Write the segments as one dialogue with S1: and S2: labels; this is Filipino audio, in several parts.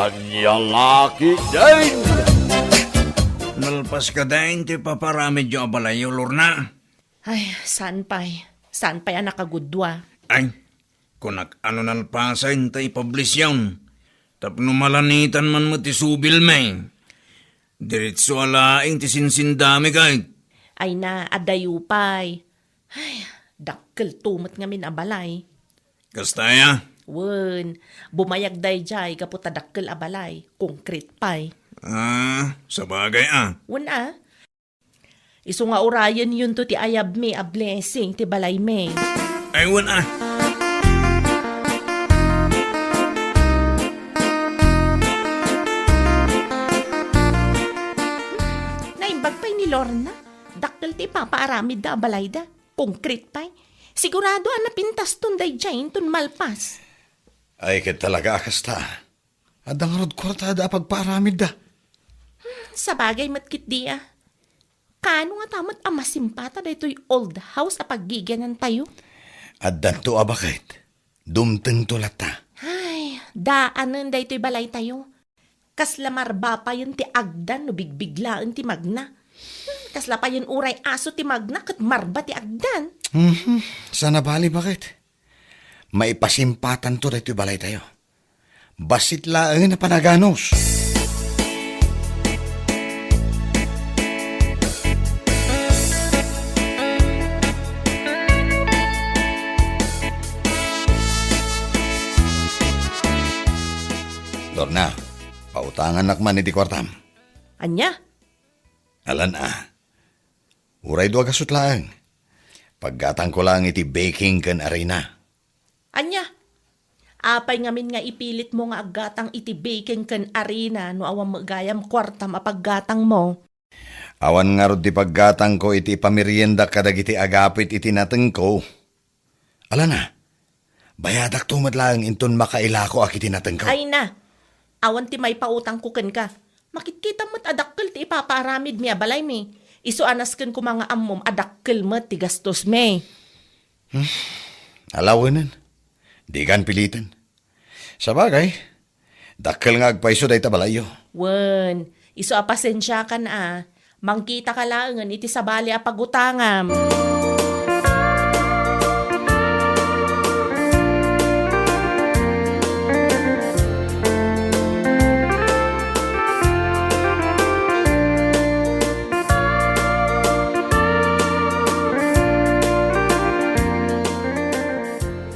S1: Anyang laki din!
S2: Nalpas ka din, ti paparamid yung abalayo, Lorna.
S3: Ay, saan pa'y? Saan pa'y anak kagudwa?
S2: Ay, kung ano nalpasan, tayo publish yun. Tapno malanitan man mo ti subil may. Diretso alaing ti sinsindami kahit.
S3: Ay na, adayo pa'y. Ay, dakkel tumot nga min abalay.
S2: Kastaya?
S3: Wen, bumayag day jay kaputa dakkel abalay. Konkret pa'y.
S2: Sabagay
S3: Wen Isu nga orayan yun to ti ayab me a blessing ti balay me.
S2: Ay,
S3: Naimbag pa'y ni Lorna. Dakkel ti papaaramid da balay da. Konkret pa'y. Sigurado napintas ton day jay ton malpas.
S1: Ay, ket talaga kasta. Adang rod kwartada pagparamid da.
S3: Sa bagay matkit di Kano nga tamat amasimpata da ito'y old house a paggiganan tayo?
S1: Addan to abakit. Dumteng to lata.
S3: Ay, daanan da ito'y balay tayo. Kaslamar ba pa yun ti agdan no bigbiglaan ti magna? Kasla pa yun uray aso ti magna kat marba ti agdan.
S1: Sana bali bakit? Maipasimpatan to dito balay tayo. Basit laang na panaganos. Lorna, pautangan nakman iti kwartam.
S3: Anya?
S1: Alan Uray doa kasutlaang. Paggatang ko lang iti baking kan arena.
S3: Anya? Apay ngamin nga ipilit mo nga agatang iti baking kan arena no awang magayam kwartam a paggatang mo.
S1: Awan nga rod di paggatang ko iti pamirienda kadag iti agapit iti nateng ko. Alan bayadak tumadlang inton makailako ak iti nateng ko.
S3: Ay na, awan ti may pautang kuken ka. Makikita mo't adakkel ti ipaparamid mi abalay mi. Isu anasken ko mga ammom adakkel mo't ti gastos mi.
S1: Alawanan. Di kan pilitan. Sa bagay, dakkel nga agpaiso day tabalayo.
S3: Wen, isu apasensya ka na Mangkita ka laangan iti sabali a pagutangam.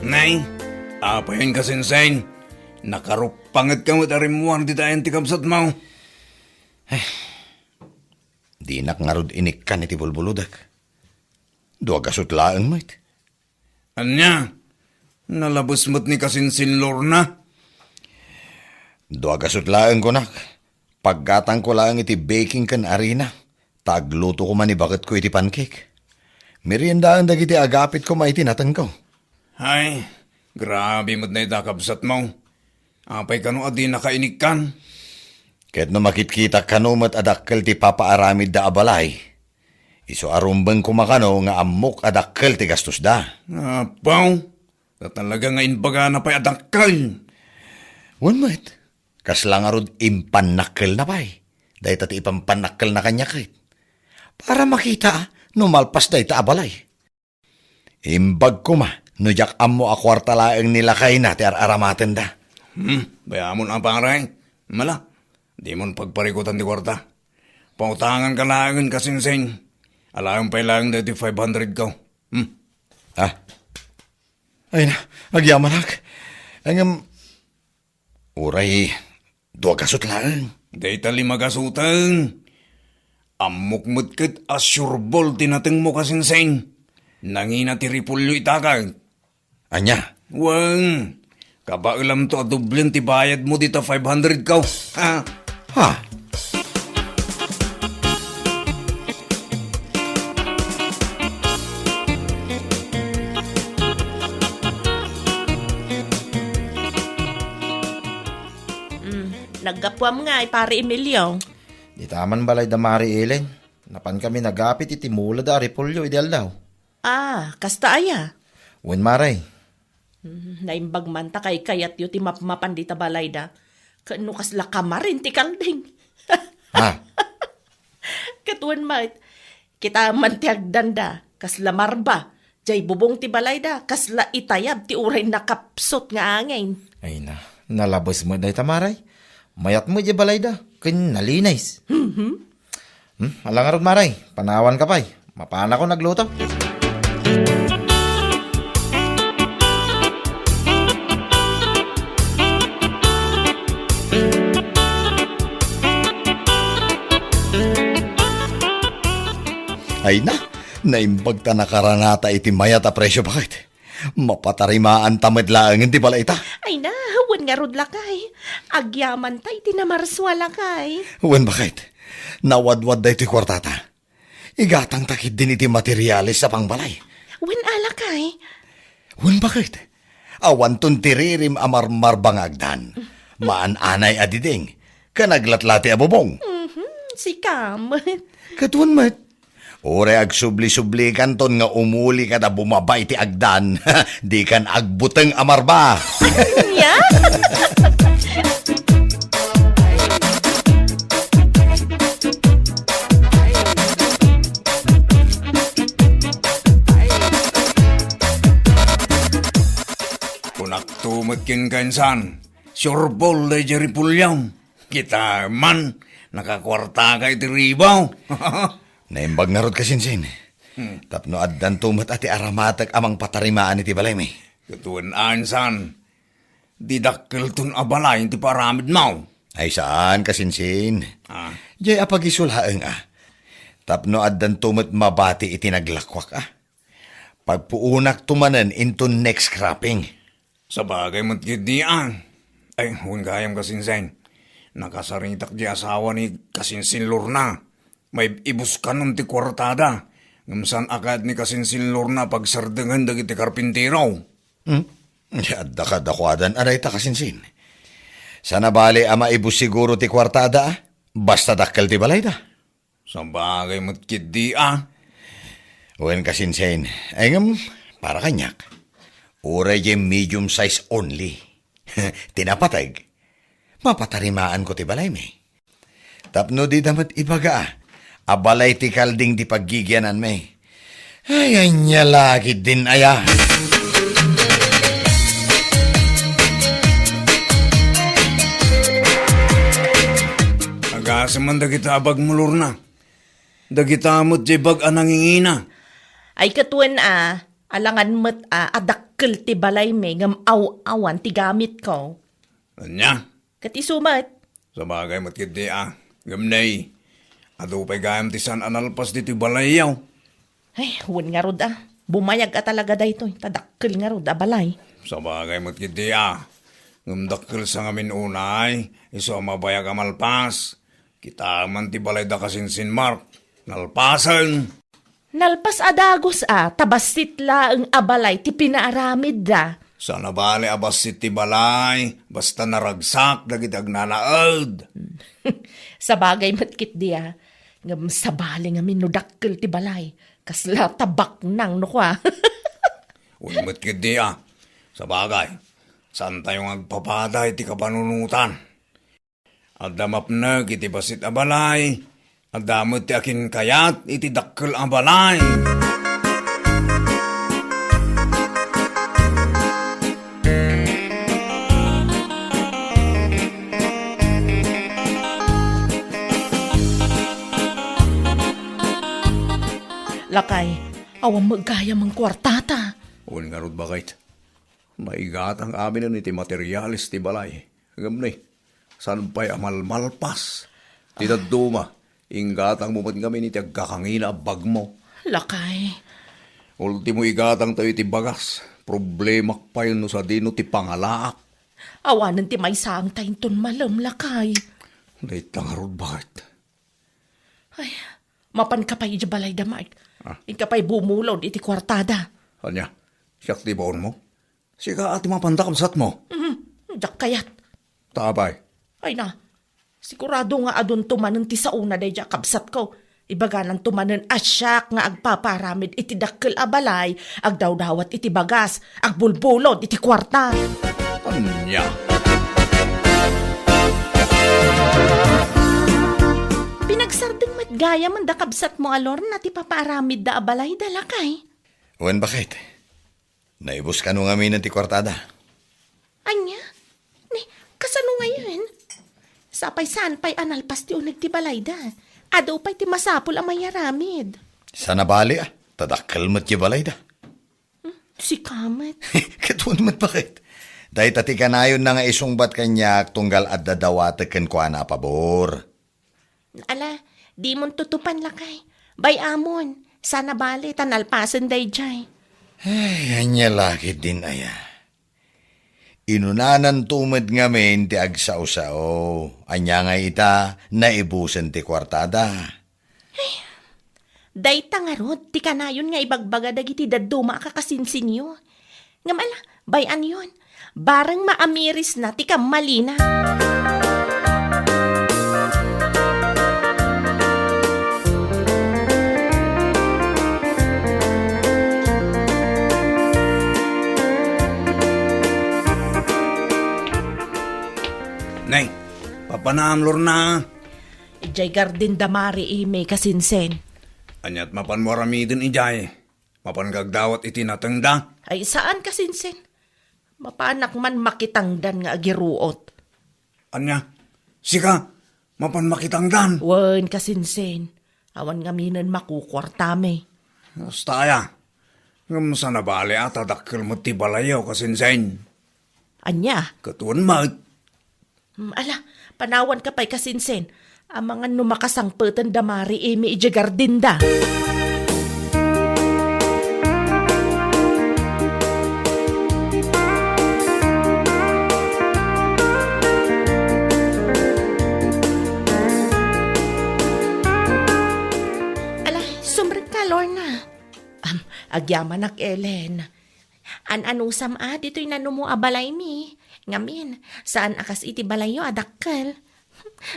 S2: Nay, apa yun kasinsain? Nakarupangat ka mo tarimuan di tayo tikabsat mo.
S1: Di nak ngarod inikkan iti bulbuludak. Dua kasutlaan mo iti.
S2: Anya, nalabos mo't ni kasinsin Lorna.
S1: Dua kasutlaan ko nak. Paggatang ko lang iti baking kan arena. Tagluto ko man bakit ko iti pancake. Meriendaan dagiti agapit ko maiti natang ko.
S2: Ay, grabe mo't na itakabsat mo. Apay ka no adi nakainikkan.
S1: Kahit no makitkita kanumat adakkel ti papaaramid da abalay, iso arumbang kumakano nga amok adakkel ti gastos da.
S2: Apaw, talaga nga inbaga na pa'y adakkel.
S1: Wan mat, kaslang arod impanakkel na pa'y, dahi tati ipampanakkel na kanya kahit. Para makita, numalpas dahi ta abalay. Imbag ko ma, no jak amo akwarta laeng nilakay na ti araramaten da.
S2: Bayamon ang paray. Mala. Di mon pagparikutan di kwarta. Pautangan ka lang kasinsing. Alam pa lang dati 500 ka.
S1: Ay na, agyaman ak. Ang uray, dua kasut lang.
S2: Data 5 kasutan. Amok mutkit asyurbol tinateng mo kasinsing. Nangina ti ripulyo itakag.
S1: Anya?
S2: Wang, kabailam to adublin ti bayad mo dito 500 ka.
S1: Ha?
S3: Naggapwam nga pare Emilio.
S4: Di taman balay da Mari Ellen. Napan kami nagapit iti mula da Repolyo ideal daw.
S3: Kasta aya.
S4: Wen Maray.
S3: Naimbag man ta kay kayat yu ti mapmapan di tabalay da. Kano kasla kamarin ti kalding.
S4: Ha?
S3: Katuan mat, kita man ti agdanda, kasla marba, jay bubong ti balay da, kasla itayab ti uray nakapsot nga angin.
S4: Ay na, nalabas mo day tamaray. Mayat mo di balay da, kin nalinays. Alang arog maray, panawan ka pa'y. Mapana ko nagluto.
S1: Ay na, naimbag ta nakaranata iti mayat a presyo bakit? Mapatarimaan tamad laang hindi pala ita.
S3: Ay na, huwan nga rod lakay. Agyaman tay, tinamarswa lakay.
S1: Wen bakit? Nawadwad da iti kwartata. Igatang takit din iti materialis sa pangbalay.
S3: Huwan alakay.
S1: Wen bakit? Awan tun tiririm amarmar bangagdan. Maan-anay adiding. Kanaglatlati abubong.
S3: Si Kam.
S1: Katuan mat. Ore ag subli-subli kanton nga umuli ka na bumabay ti agdan. Di kan agbuteng amarba.
S3: Ya?
S2: Kunak tumatkin kansan, surbol da jari pulyang. Kita man, nakakwarta ka iti ribaw.
S1: Naimbag nga rod kasinsin. Tapno addan tumat ati aramatag amang patarimaan iti balay may.
S2: Katuan ansan, didakkel tun abalay iti paramid mau.
S1: Ay saan kasinsin?
S2: Ah,
S1: Jay apagisulhaeng Tapno addan tumat mabati iti naglakwak Pagpuunak tumanen into next cropping.
S2: sa bagay matkid niyan. Ay, huwag gayam kasinsen. Nakasaritak di asawa ni kasinsin Lorna. May ibus ka nun ti kwartada. Ngamsan akad ni kasinsin Lorna pagsardengan dagiti karpintiraw.
S1: Yadda ka dakwadan aray ta kasinsin. Sana bali ama ibus siguro ti kwartada basta dakkel ti balay da.
S2: Sa bagay matkid di
S1: Wen kasinsin, ay ngam, para kanyak. Uray jay medium size only. Tinapatag. Mapatarimaan ko ti balay may. Tapno di damat ibaga abalay ti kalding di paggigyanan may. Ay, anya lagi din aya.
S2: Agasaman dagita abag mo Lorna. Dagita mo't jay bag anangingina.
S3: Ay katuan alangan mo't adakkel ti balay me ngam aw-awan ti gamit ko.
S2: Anya?
S3: Katisumat.
S2: Sa bagay matkid di Gamnay. Ado pa'y gayam ti san analpas dito balayaw.
S3: Ay, huwan nga rod Bumayag talaga dayto. Tadakkel nga rod balay.
S2: Sa bagay matkid di Ngumdakkel sa ngamin unay. Iso mabayag amalpas. Kita man ti balay da kasinsin Mark. Nalpasan.
S3: Nalpas adagos tabasit la ang abalay ti pinaaramid da.
S2: Sa nabali abasit ti balay. Basta naragsak dagiti agnanaad.
S3: Sa bagay matkit diya, ngam sabali nga minudakkel ti balay, kasla tabak nang no kwa.
S2: Uy matkid di Sa bagay. Saan tayong agpapaday ti kapanunutan? Adamap na iti basit abalay. Adamot ti akin kayat iti dakkel abalay.
S3: Lakay, awang magkaya mang kwartata.
S2: Uwan nga rod bakit? Maigat ang amin na iti materialis ti balay. Gamnay, saan pa'y amalmalpas? Tidaduma, ingatang mumat kami ni agkakangina bag mo.
S3: Lakay,
S2: Ultimo igatang tayo iti bagas. Problema pa yun no sa dino ti pangalaak.
S3: awanan ti may saang tainton malam, lakay.
S2: Dahit lang rod bakit?
S3: Ay, mapan ka pa iti balay da, Mark. Ikapay bumulod iti kwartada.
S2: Anya, siyak ti baon mo? Siya ati mapandakamsat mo.
S3: Jak kayat.
S2: Tabay.
S3: Ay na, sigurado nga adun tumanen ti sauna day jak kabsat ko. Ibaga nang tumanen asyak nga agpaparamid iti dakkel abalay, agdawdawat iti bagas, agbulbulod iti kwarta.
S2: Anya.
S3: Gaya man da kabsat mo alor na ti papaaramid da abalay da lakay.
S1: Wan bakit? Naibus ka nung amin ng ti kwartada.
S3: Anya? Ni, kasano ngayon? Sapay saan pa'y analpas ti unag ti balay da. Ado pa'y ti masapol ang mayaramid.
S1: Sana bali tadakkel mo't yung balay da.
S3: Si Kamet.
S1: Katuan mo't bakit? Dahil tati kanayon na nga isungbat kanyak tunggal at dadawataken ko na pabor.
S3: Ala, di mon tutupan lakay. Bay amon, sana bali tanalpasan day jay.
S1: Ay, anya lakit din aya. Inunanan tumad ngamin ti agsao-sao. Anya nga ita, naibusan ti kwartada.
S3: Day tangarod, ti kanayon nga ibagbaga dagiti daduma kakasinsinyo. Ngamala, bayan yon. Barang maamiris na ti kamalina.
S2: Nay, papanaam Lorna.
S3: Ijay garden damari may kasinsen.
S2: Anyat mapan mo ramidin ijay. Mapan gagdawat iti natengda.
S3: Ay saan kasinsen? Mapanak man makitangdan nga agiruot.
S2: Anya, sika, mapan makitangdan.
S3: Wen kasinsen. Awan nga minan makukwartame.
S2: Staya, ngam sa nabali at adakkel mo ti balayaw kasinsen.
S3: Anya?
S2: Katuan mag.
S3: Ala, panawan ka pa'y kasinsen. Ang mga numakasangpetan damari imi ija gardinda. Ala, sumrag ka, Lorna. Agyaman ak Ellen. Anusam dito'y nanumo abalay mi. Ngamin, saan akas iti balayo adakkel?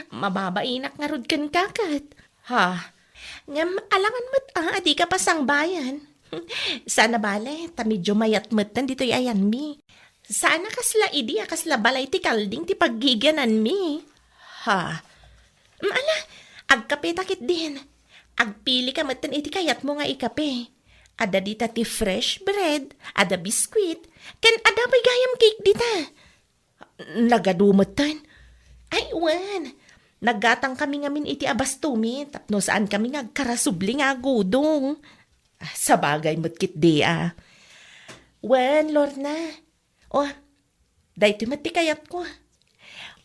S3: Mababainak nga rod kan kakat. Ha? Ngam, alangan mat adi ka pasang bayan. Sana bale, ta medyo mayat matan dito'y ayan mi. Sana kasla idi kasla balay ti kalding ti paggiganan mi. Ha? Ala, agkape takit din. Agpili ka matan iti kayat mo nga ikape. Ada dita ti fresh bread, ada biskuit, ken ada pa'y gayam cake dita. Nagadumatan. Ay, wan. Naggatang kami ngamin iti abastumi, tapno saan kami ngagkarasubli nga gudong. Sa bagay matkit di Wan, Lorna. O, dahito mati kayat ko.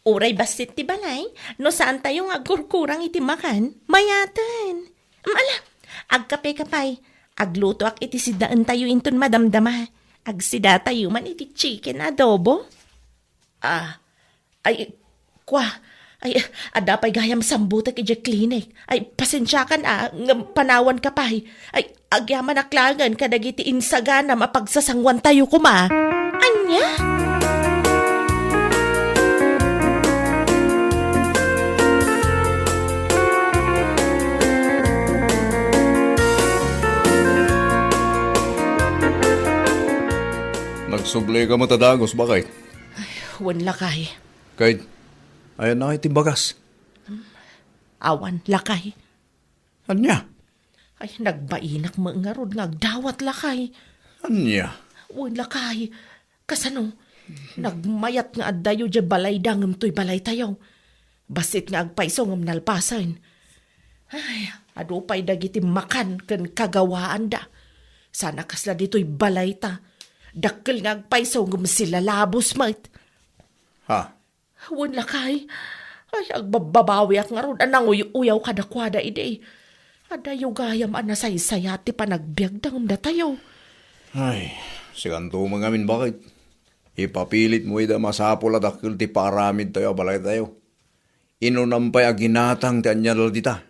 S3: Uray basit ti balay, no saan tayo nga kurkurang iti makan, mayatan. Ala, agkape kapay. Agluto ak iti sidaan tayo inton madamdama. Agsida tayo man iti chicken adobo. Ada pa'y gayam sambutak iti klinik. Ay, pasensyakan panawan ka pa. Ay, agyaman aklangan kadagiti insagana mapagsasangwan tayo kuma. Anya?
S2: Nagsubli ka mo tadagos, bakit?
S3: Wan lakay.
S2: Kahit, ayan na iti bagas.
S3: Awan lakay.
S2: Anya?
S3: Ay, nagbainak mo nga rod ngagdawat lakay.
S2: Anya?
S3: Wan lakay. Kasano? Nagmayat nga addayo dya balay dangam to'y balay tayo. Basit nga agpaiso ngam nalpasan. Ay, adupay dagiti makan ken kagawaan da. Sana kasla dito'y balay ta. Dakkel nga agpaiso ngam sila labos mat.
S2: Ha?
S3: Wan lakay. Ay, agbababawi ak nga ron. Anang uyaw kadakwada ide. Adayo gayam anasaysaya ti panagbiag dangam da tayo.
S2: Ay, siganto mga amin, bakit? Ipapilit mo ida masapol at akil ti paramid tayo, balay tayo. Inunampay aginatang ti anyadal dita.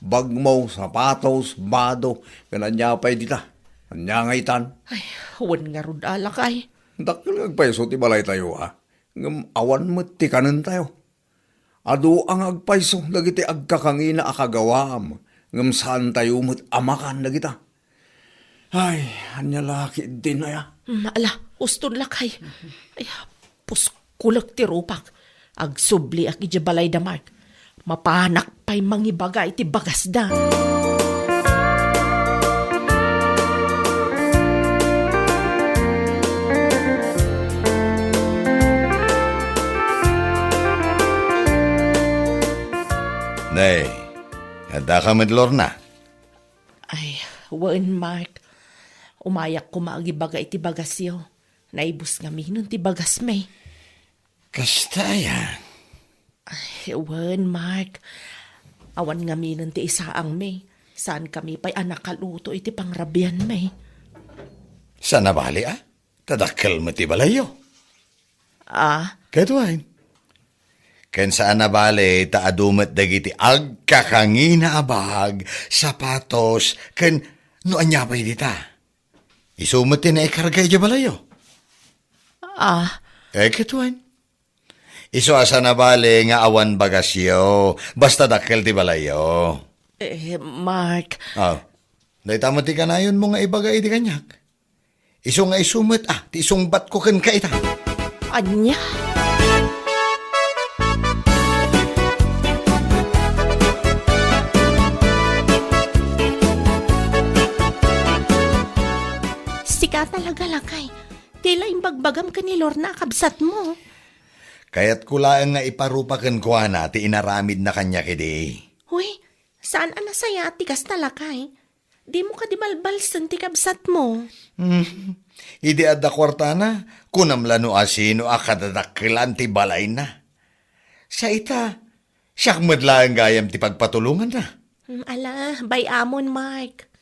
S2: Bagmaw, sapatos, bado, kananyapay dita. Anyangaytan.
S3: Ay, wan nga ron alakay.
S2: Dakil agpaiso ti balay tayo, ha? Ngam awan mo ti kanan tayo. Ado ang agpaiso, dagiti agkakangina akagawaam. Ngam saan tayo mo't amakan na kita. Ay, anyalaki din na ya.
S3: Ala, uston lakay. Ay, puskulak ti rupak. Agsubli ak ija balay da mark. Mapanak pa'y mangibaga iti bagas da.
S1: Nay, handa ka med Lorna.
S3: Ay, waan Mark. Umayak ko maagibaga iti bagas yo. Naibus nga minon ti bagas may.
S1: Kasta yan.
S3: Ay, waan Mark. Awan nga minon ti isaang may. Saan kami pa'y anak kaluto iti pangrabian may.
S1: Sa nabali tadakkel mo ti balayo.
S3: Ah,
S1: Kadwain. Ken saan nabali taadumet dagiti agkakangina abag, sapatos, ken no anyabay dita. Isumot ti na ikargay di balayo. Kadwain. Iso asa nabali nga awan bagasyo, basta dakkel ti balayo.
S3: Mark.
S1: Dahil tamo ti kanayon mo nga ibagay di kanyak. Iso nga isumot ti isong bat ko ken kaita.
S3: Anya? Sika talaga lakay. Tila imbagbagam ka ni Lorna kabsat mo.
S1: Kaya't kulaan nga iparupakan ko na ti inaramid na kanya kidi.
S3: Huy, saan anasaya at tikas talakay? Di mo ka di malbalsan ti kabsat mo.
S1: Idi adda kwarta na, kunamlano asino akadadakilan ti balay na. Sa ita, siyak madlaang gayam ti pagpatulungan na.
S3: Ala, bay amon Mark.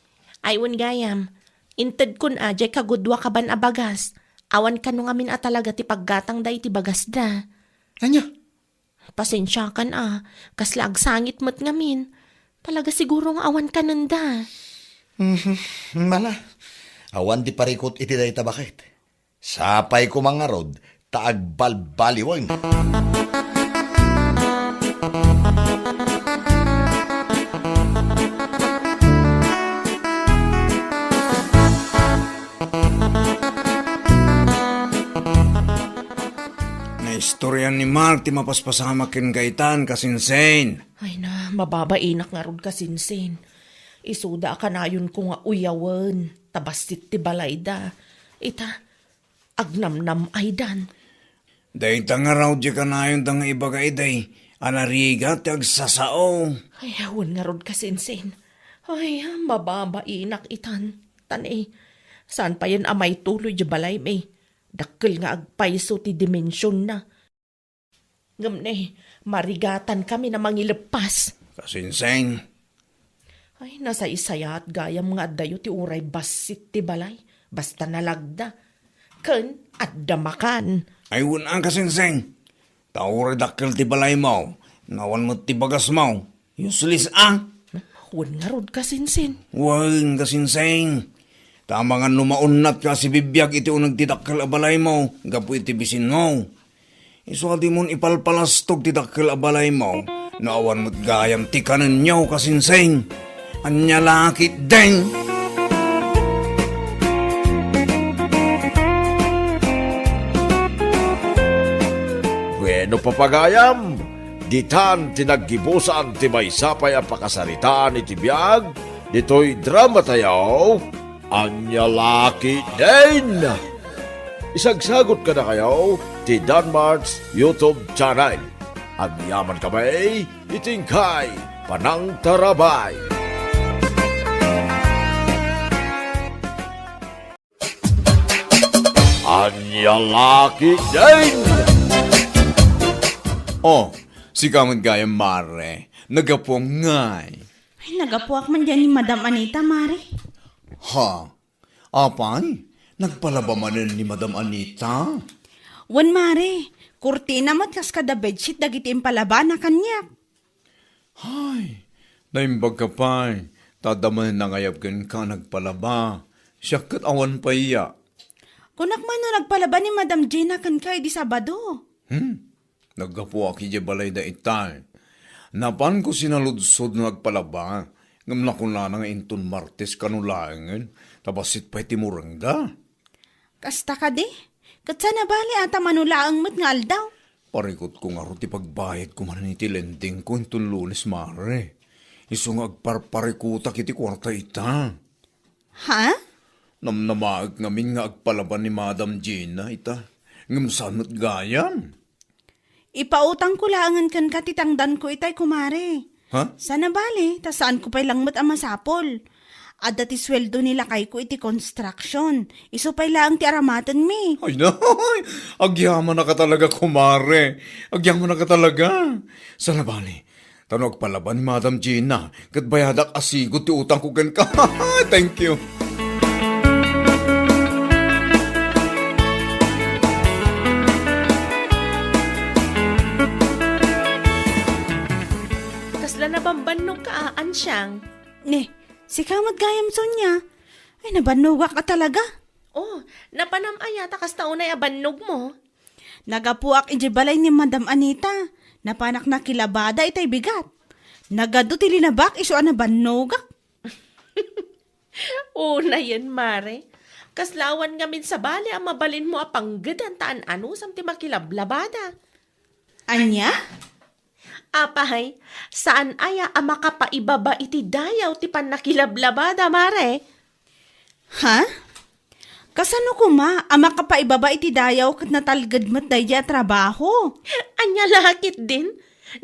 S3: Aywan gayam, inted kun ajay kagudwa ka ban abagas. Awan ka nung amin talaga ti paggatang day ti bagas da.
S1: Anya?
S3: Pasensya kan kasla agsangit mo't ngamin. Talaga siguro nga awan ka nanda.
S1: Mala, awan di parikot iti day tabakit. Sapay ko mga rod, taagbalbaliwan.
S2: Istoryan ni Mark ti mapaspasama ken kaitan kasinsen.
S3: Ay na, mababainak nga rod kasinsin. Isuda ka na yun ko nga uyawan. Tabasit ti balayda. Ita, agnamnam ay dan.
S2: Day nga raw di ka na yung tanga ibagay day. Anariga ti agsasao.
S3: Ay, awan nga rod kasinsin. Ay, mababainak itan. Tanay, saan pa yan amay tuloy di balay may? Dakkel nga agpaiso ti dimensyon na. Ngamne, marigatan kami na mangilepas.
S2: Kasinsen.
S3: Ay, nasa isaya at gayam nga dayo ti uray basit ti balay. Basta nalagda. Ken at damakan.
S2: Ay unang kasinsen. Tauri dakkel ti balay mo. Nawan mo ti bagas mo. Useless
S3: Huwag nga rod kasinsin.
S2: Wan kasinsen. Tama nga numaunat ka si bibiyag iti unag tidakkel abalay mo. Gapu iti bisin mo. Iso di mon ipalpalastog tidakkel abalay mo. Naawan mo't gayam ti kanan nyaw kasinseng. Anya lakit deng.
S5: Bueno papagayam, ditan tinaggibusan ti may sapay ang pakasaritaan iti biyag, dito'y drama tayo, anya laki din. Isagsagot ka na kayo ti Danmar's YouTube channel. Agyaman kamay, itingkay, panang tarabay. Anya laki din.
S2: Oh, si kamot gayam mare. Nagapong ngay.
S6: Ay, nagapuak man dyan ni Madam Anita, Mare.
S2: Ha? Apay? Nagpalaba manin ni Madam Anita?
S6: Wan, Mare. Kurtina mat kas kada bedsheet dagiti impalaba na kanyak.
S2: Ay, naimbag ka pa'y. Tadaman na ngayabgan ka nagpalaba. Siya kat awan pa iya.
S6: Kunak man no nagpalaba ni Madam Gina kan kay di Sabado.
S2: Naggapo aki di balay da itay. Napan ko sinaludsod na nagpalaba. Ngamla ko na nga inton Martes kanulangan. Tabasit pa'y timurangga.
S6: Kasta ka di. Kat sana bali ata manulaang mat nga aldaw.
S2: Parikot ko nga ro ti pagbayad ko man iti lending ko itong Lunes, Mare. Iso nga agparparikuta kiti kwarta ita.
S6: Ha?
S2: Namnamaag ngamin nga agpalaban ni Madam Gina ita. Ngamsanot gayam.
S6: Ipautang ko laangan kan katitangdan ko itay kumare.
S2: Ha?
S6: Sana bale, ta saan ko pa'y langmat ang masapol. At dati sweldo nila kay ko iti construction. Iso pa'y laang ti aramatan mi.
S2: Ay na, agyaman na ka talaga, kumare. Agyaman na ka talaga. Sana bali, tanong agpalaban ni Madam Gina. Kat bayadak asigot ti utang ko gan ka. Thank you.
S3: Kasla na bambanog ka, ansyang.
S6: Ne, si kamat gayam Sonya. Ay, nabanugak ka talaga.
S3: Oh, napanam ayata kas taunay abannog mo.
S6: Nagapuak iji balay ni Madam Anita. Napanak na kilabada itay bigat. Nagado ti linabak iso na banugak.
S3: Una yan, Mare. Kaslawan ngamin sa bali ang mabalin mo apanggad ang taan ano sam ti makilablabada.
S6: Anya?
S3: Apahay, saan aya ang makapaibaba iti dayaw ti panakilablabada, Mare?
S6: Ha? Kasano ko ma, ang makapaibaba iti dayaw kat natalgad mat dayja trabaho?
S3: Anya lakit din.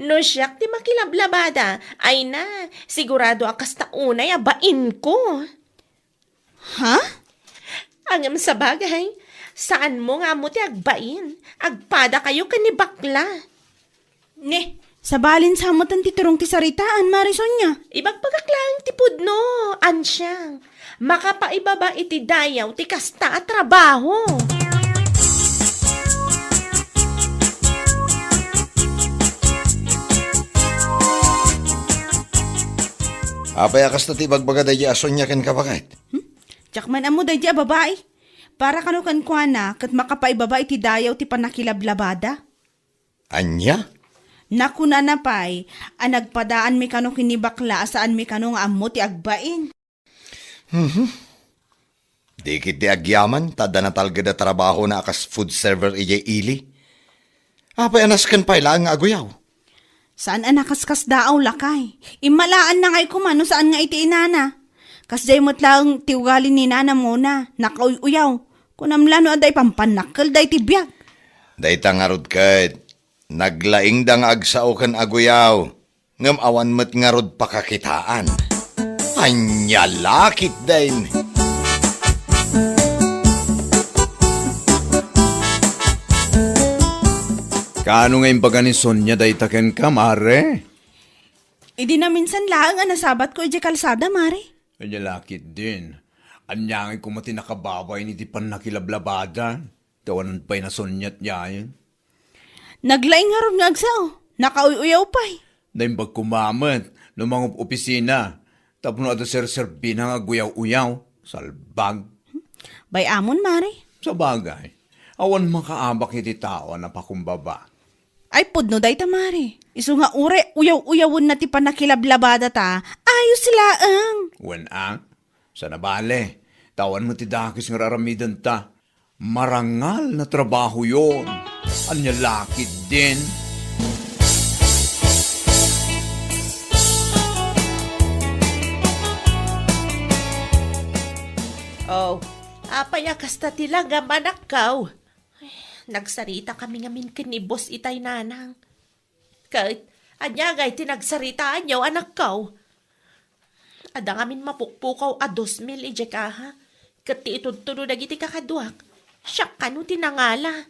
S3: No siyak ti makilablabada. Ay na, sigurado akas taunay abain ko.
S6: Ha?
S3: Angam sa bagay, saan mo nga mo ti agbain? Agpada kayo kanibakla.
S6: Ne, sabalin sa motan ti turong ti saritaan, Marisonya.
S3: Ibagpagaklang ti pudno, ansyang. Makapaibaba iti dayaw ti kasta at trabaho.
S1: Apay akas na ti bagbaga dahi ason niya ken kabakit.
S6: Tiyakman amo dayja babae. Para kano kan kuana kat makapaibaba iti dayaw ti panakilablabada.
S1: Anya?
S6: Nakuna na pay, ang nagpadaan mi kano kinibakla saan mi kano nga amo ti agbain.
S1: Di kiti agyaman, tada na talga da trabaho na akas food server ijay ili. Apay anas ken pay lang nga aguyaw.
S6: Saan anakaskas daaw lakay? Imalaan na ngay kumano saan nga iti inana. Kasday mo't lang tiugali ni nana muna, nakauyaw. Kunamlano aday pampanakal day tibiyag.
S1: Dayta nga rod ket, naglaing da nga agsao ken aguyaw. Ngam awan met nga rod pakakitaan. Anya lakit din.
S2: Kaano nga imbaga ni Sonya day taken ka, Mare?
S6: Idi na minsan laang ang nasabat ko iti kalsada, Mari.
S2: Ay lakit din. Anyangin ko mati nakababay ni ti panakilablabada. Tawanan pa'y na Sonya at yayin.
S6: Naglaing nga ron nga agsao, nakauyaw pa'y.
S2: Naimbag kumamat, ng mga opisina. Tapos na ser-serbi na nga guyaw-uyaw. Salbag.
S6: Bay amon, Mari.
S2: Sa bagay, awan makaabak iti tao na pakumbaba.
S6: Ay pudno day ta, Mari. Isu nga ure, uyaw-uyawon na ti panakilablabada ta. Ayos sila ang.
S2: Wen ang, sa nabale, tawan mo ti dakis nga raramidan ta. Marangal na trabaho yon. Anya lakit din.
S3: Oh, apaya kasta tilaga manakaw. Nagsarita kami ngamin kinibos itay nanang. Kahit anyagay tinagsaritaan yaw anak kaw. Ada ngamin mapukpukaw a 2,000 ije ka ha. Kati itudtulo na giti kakaduak. Siyak kanu tinangala.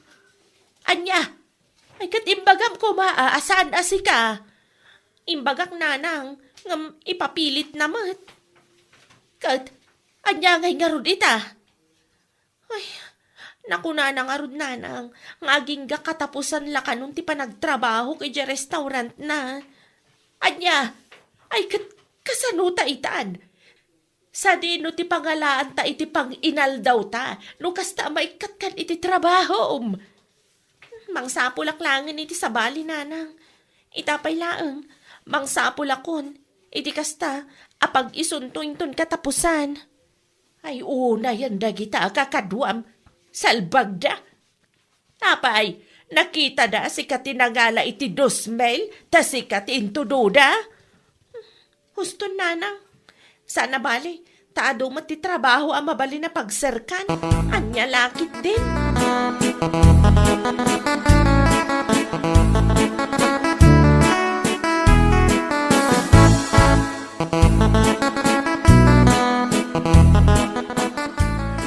S3: Anya, ay kat imbagam ko maaasaan asika. Imbagak nanang ngam ipapilit namat. Kat anyagay nga rod ita. Ay, nakuna na nga rod nanang, ngaging ga katapusan la kanun ti panagtrabaho kay di restaurant na. Anya, ay kasanuta itaan. Sa di no ti pangalaan ta iti pang inal daw ta, no kasta maikat kan iti trabaho. Mangsapulak-langin iti sabali nanang. Itapay laeng, mangsapulakon, iti kasta, apag isuntuin ton katapusan. Ay una yan dagita kakadwam. Salbagda. Tapay, Nakita da si katinagala iti dosmel, ta si katintududa. Husto nanang. Sana bali, taado mo ti trabaho ang mabali na pagserkan. Anya lakit din.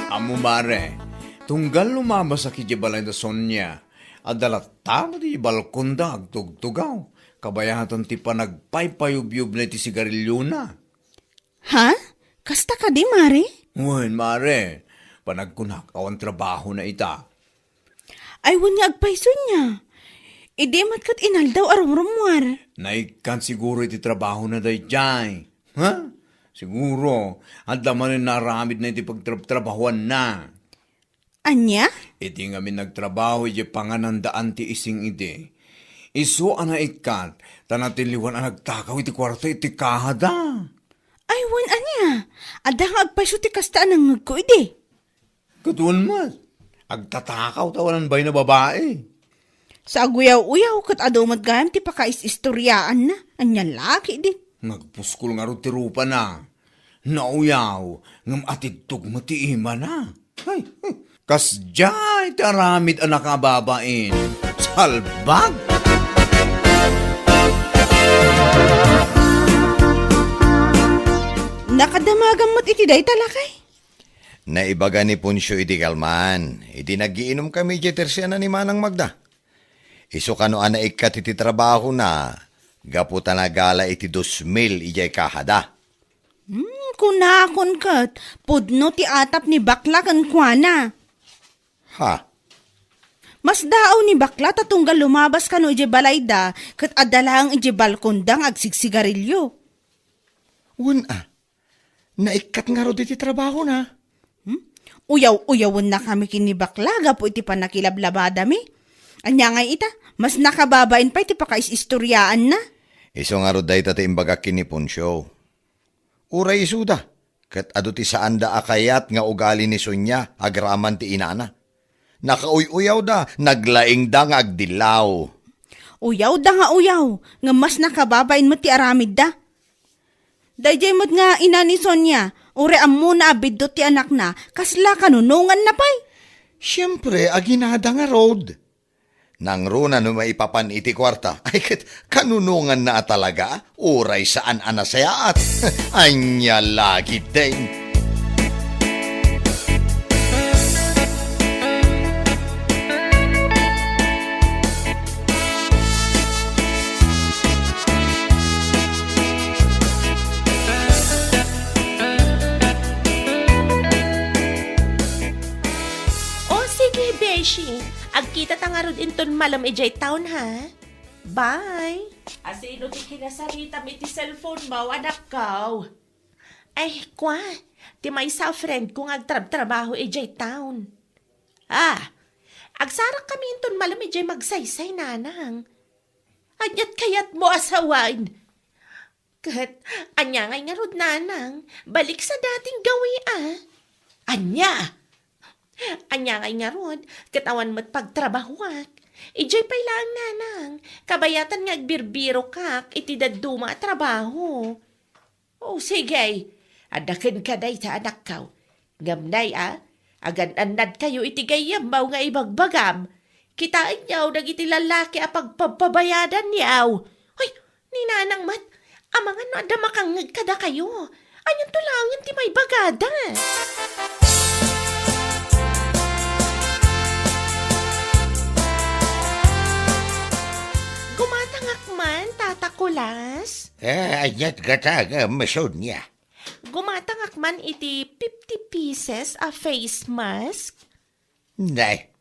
S2: Amo mare, tunggal lumabas sa kijibalay da Sonya, adalat tama di balkon da agtugtugaw. Kabayatan ti panagpaypayubyub na ti sigarilyo na.
S6: Ha? Kasta ka di, Mare?
S2: Wen mare, panagkunak awan trabaho na ita.
S6: Ay, wanya agpaiso niya. Idi matkat inaldaw arumrumwar.
S2: Naikan siguro iti trabaho na day jay. Ha? Siguro, at laman na naramid na iti pagtrabahuan na.
S6: Anya?
S2: Iti nga min nagtrabaho iti panganandaan ti ising iti. Isu ana ikat, tanatiliwan ang nagtakaw iti kwarto iti kahada.
S6: Ay, wan anya. Ada nga agpaiso ti kastaan ng ngag ko, idi.
S2: Katuan mas, agtatakaw tawanan ba'y na babae.
S6: Sa aguyaw-uyaw kat adumat gayam ti pakais-istoryaan na. Anya laki din.
S2: Nagpuskol nga ro ti rupa na. Nauyaw, ngam atid tugma ti ima na. Ay, kas jay taramid ang nakababain. Salbag!
S6: Nakadamagan mo't iti day talakay.
S1: Naibaga ni Punsyo iti kalman. Iti nagiinom kami iti tersyana ni Manang Magda. Iso kano ana ikat iti trabaho na gapu tanagala iti 2,000 ijay kahada.
S6: Kunakon kat. Pudno ti atap ni bakla kan kuana.
S1: Ha?
S6: Mas daaw ni bakla tatunggal lumabas kano ije balayda kat adalang ije balkondang agsigsigarilyo.
S1: Naikat nga ro iti trabaho na.
S6: Uyaw-uyawon na kami kini bakla gapo iti panakilablabada mi. Anya nga ita, mas nakababain pa iti pakais-istoryaan na.
S1: Iso nga ro day tati imbaga kini Punsyo. Uray isuda, kat ado ti saan da akayat nga ugali ni Sonya agraman ti inana. Nakauy-uyaw da, naglaing da nga agdilaw.
S6: Uyaw da nga uyaw, nga mas nakababain mo ti aramid da. Dayjay mo't nga ina ni Sonya, ure ammo na abiddo ti anak na, kasla kanunungan na pay.
S1: Siyempre, aginada nga road. Nang runa no maipapan iti kwarta, ay kat kanunungan na talaga, uray saan anasayaat. Anya lagi din.
S3: Beshi, agkita tangarod inton malam ijay town ha. Bye. Asino ti kinasarita mi ti cellphone mo, anak ko. Ay, kwa, ti may sa friend kong agtrab-trabaho ijay town. Agsarak kami inton malam ijay magsaysay nanang. Anyat kayat mo asawain. Kat, anya ngay nga rod nanang, balik sa dating gawi Anya! Anya ngay nga ron, katawan mo't pagtrabahuak. Ijay pa'y lang nanang, kabayatan nga agbirbiro kak, itidaduma trabaho. O sige, adakin ka day sa anak ka. Ngamnay agan-anad kayo itigayam bao nga ibagbagam. Kitain niyaw, nagiti lalaki a pagpapabayadan niyaw. Hoy, ni nanang mat, amang ano ada makangag kada kayo. Anyang tulangan ti may bagada. Man, tatakulas?
S1: Anyat gata masod niya.
S3: Gumatangak man iti 50 pieces a face mask?
S1: Nay,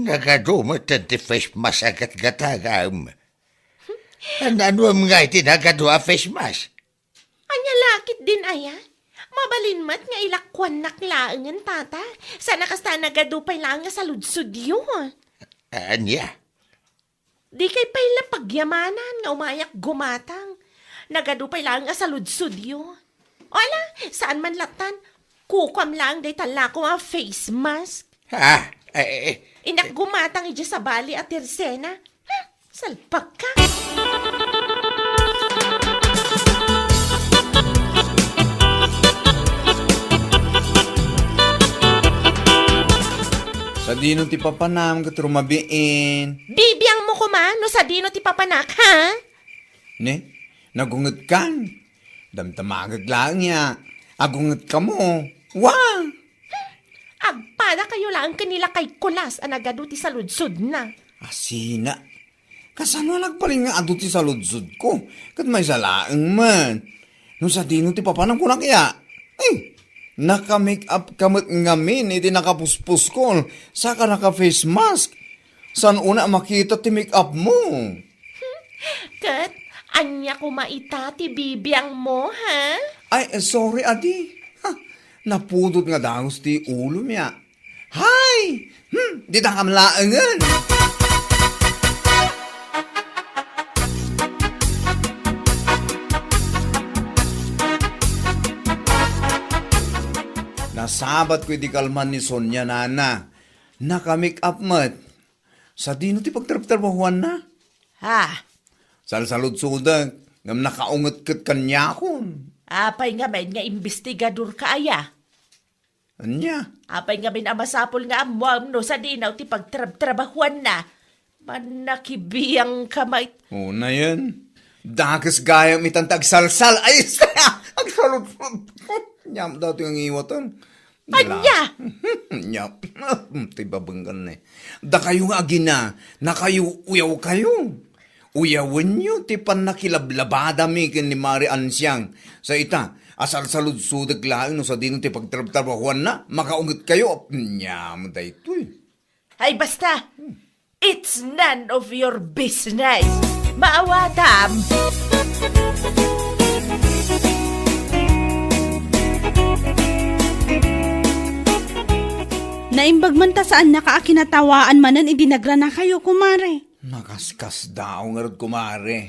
S1: nagadumot at face mask agat gatagam. Ano nga iti nagadu a face mask?
S3: Anya lakit din aya? Mabalin mat nga ilakwan naklaangan tata. Sana kasta nagadupay lang nga sa ludsudyo.
S1: Anya?
S3: Di kay pala pagyamanan nga umayak gumatang. Nagadupay lang nga sa ludsudyo. Wala, saan man latan, kukam lang day tala ko nga face mask. Inak gumatang ija sa bali at tirsena. Ha? Salpak ka.
S2: Sa dino ti papanam kat rumabiin.
S3: Bibiyang mo kumano sa dino ti papanak, ha?
S2: Ne, nagunget kan. Damtamagag lang niya. Agunget ka mo. Wah!
S3: Agpada kayo lang kanila kay kulas ang nagaduti sa ludsud na.
S2: Asina. Kasano nagpaling nga ado ti sa ludsud ko. Kat may salaang man. No sa dino ti papanam ko na kaya. Naka-make up kamot ngamin, iti nakapuspus ko. Saka naka-face mask. San una makita ti make up mo?
S3: Kat, anya kumaita ti bibiyang mo, ha?
S2: Ay, sorry, adi. Ha, napudot nga dangos ti ulo niya. Hay! Di ta kamlaangan. Nasabat ko di kalman ni Sonya nana. Naka-make up mat. Sa dino ti pagtarap-tarapahuan na.
S3: Ha?
S2: Salsalod-sudag. Ngam nakaungot kat kanya kon.
S3: Apay nga men nga investigador ka aya.
S2: Anya?
S3: Apay nga men amasapol nga amuam no sa dinaw ti pagtrabahuan na. Manakibiyang kamay.
S2: Oo na yan. Dakas gayam itang tagsalsal. Ay, ang salod. Nyam daw yung iwatan.
S3: Anya?
S2: Nyam. Tibabanggan na eh. Da kayo nga agina. Na kayo uyaw kayo. Uyawan nyo. Tipan nakilablabada mi ni Mari Ansyang. Sa ita. Asal salud-sudag lang no sa dinong ti pagtrabahuan na. Makaungot kayo. Nyam da ito eh.
S3: Ay basta. It's none of your business. Maawadam.
S6: Naimbag man ta saan nakaakinatawaan manan idinagra na kayo, kumare.
S2: Nakaskas daw nga rin kumare.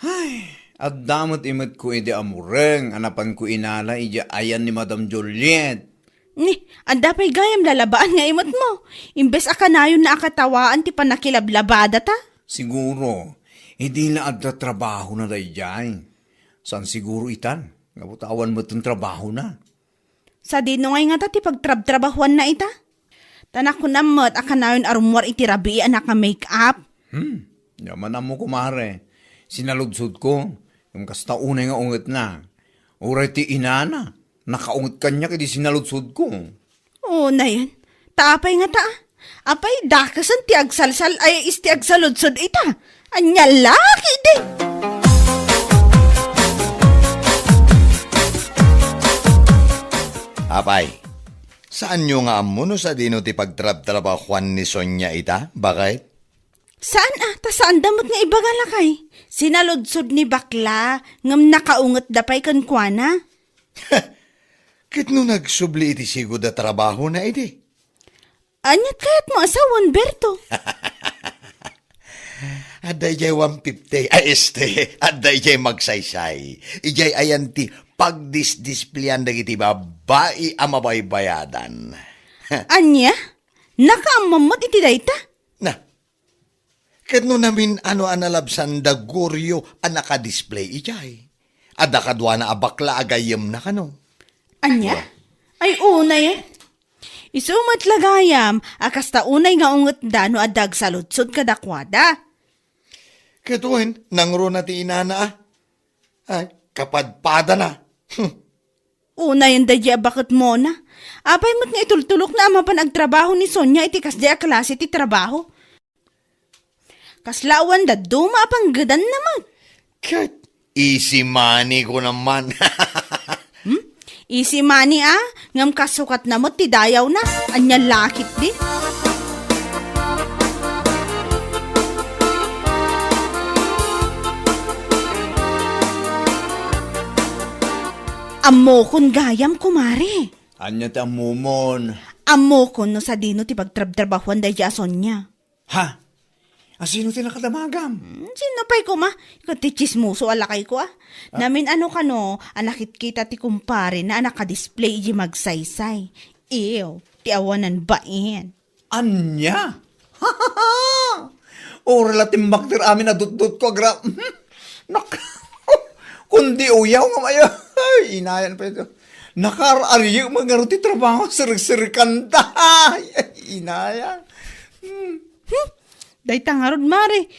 S2: Ay, at damot imot ko iti amureng, anapan ko inala iti ayan ni Madam Juliet.
S6: Ni, anda pa'y gayam lalabaan nga imot mo. Imbes akanayon na akatawaan ti panakilablabada ta.
S2: Siguro, hindi na adda trabaho na day dyan. San siguro itan? Nabutawan mo itong trabaho na.
S6: Sa dino ngay nga ta ti pagtrabahuan na ita. Tanak ko namot akanayon arumwar iti rabi anak nga make up.
S2: Yaman na mo kumare. Sinaludsod ko, yung kasta unay nga unget na. Uray ti inana, nakaunget kanya kaya di sinaludsod ko.
S6: Oo na yan. Taapay nga ta. Apay dakasan ti agsalsal ay isti agsaludsod ita. Anya laki di.
S1: Apay, saan nyo nga amuno sa dino ti pagtrabahuan ni Sonya ita? Bakit?
S6: Saan ta saan damot nga ibagalakay? Sinaludsod ni bakla ngam nakaunget dapay kan kuana.
S1: Kit no nagsubli iti sigod da trabaho na iti.
S6: Anyat kayat mo asawan, Berto?
S1: Aday jay 150, ay aday jay magsaysay. Ijay ayan ti pagdisdisplayan dagiti babae ang mabaybayadan.
S6: Anya? Nakaamamot iti dayta?
S1: Na, kadno namin ano analabsan da guryo ang nakadisplay ijay. Ada kadwa na abakla agayem na kano.
S6: Anya? Ay unay eh. Isumat lagayam, akas ta unay nga unget dano adag saludsod kadakwada.
S1: Katuhin, nangro na ti inana ah. Ay, kapadpada na.
S6: Unay ang dadya bakit mo na. Apay mo't nga itultulok na ama pa nagtrabaho ni Sonya iti kasdya klase ti trabaho. Kaslawan da duma pang gadan naman.
S1: Kat, easy money ko naman.
S6: Easy money ah, ngam kasukat na mo ti dayaw na. Anya lakit di. Amo kon gayam kumare.
S2: Anya ta mumon.
S6: Amo kon no sa dino ti pagtrabahuan da jason niya.
S2: Ha? Asino ti nakadamagam?
S6: Sino pa'y ko ma? Ikaw ti chismuso alakay ko ah. Namin ano ka no, anakit kita ti kumpare na nakadisplay di magsaysay. Ew, Ti awanan bain.
S2: Anya? O relating bakter amin na dut-dut ko, Nak, kundi uyaw nga maya. Ay, inayan pa ito. Nakar-ariyo mga ruti trabaho, sirig-sirikan ta. Ay, inayan.
S6: Day tangarod mare.